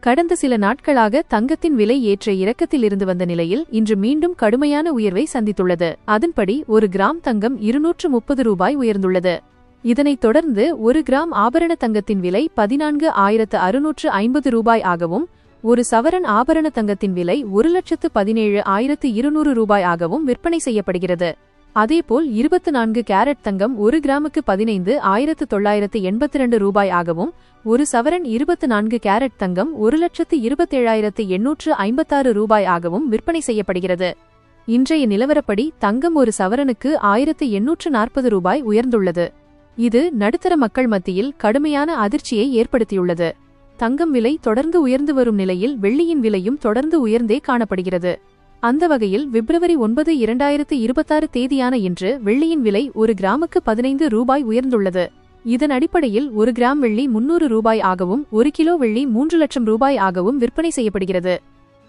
கடந்த சில நாட்களாக தங்கத்தின் விலை ஏற்ற இறக்கத்தில் இருந்து வந்த நிலையில் இன்று மீண்டும் கடுமையான உயர்வை சந்தித்துள்ளது. அதன்படி ஒரு கிராம் தங்கம் 230 ரூபாய் உயர்ந்துள்ளது. இதனைத் தொடர்ந்து ஒரு கிராம் ஆபரண தங்கத்தின் விலை 14,650 ரூபாய் ஆகவும் ஒரு சவரன் ஆபரண தங்கத்தின் விலை 1,17,200 ரூபாய் ஆகவும் விற்பனை செய்யப்படுகிறது. அதேபோல் 24 கேரட் தங்கம் ஒரு கிராமுக்கு 15,982 ரூபாய் ஆகவும் ஒரு சவரன் 24 கேரட் தங்கம் 1,27,856 ரூபாய் ஆகவும் விற்பனை செய்யப்படுகிறது. இன்றைய நிலவரப்படி தங்கம் ஒரு சவரனுக்கு 1,840 ரூபாய் உயர்ந்துள்ளது. இது நடுத்தர மக்கள் மத்தியில் கடுமையான அதிர்ச்சியை ஏற்படுத்தியுள்ளது. தங்கம் விலை தொடர்ந்து உயர்ந்து வரும் நிலையில் வெள்ளியின் விலையும் தொடர்ந்து உயர்ந்தே காணப்படுகிறது. அந்த வகையில் பிப்ரவரி 9, 2026 தேதியான இன்று வெள்ளியின் விலை ஒரு கிராமுக்கு 15 ரூபாய் உயர்ந்துள்ளது. இதன் அடிப்படையில் ஒரு கிராம் வெள்ளி 300 ரூபாய் ஆகவும் ஒரு கிலோ வெள்ளி 3 லட்சம் ரூபாய் ஆகவும் விற்பனை செய்யப்படுகிறது.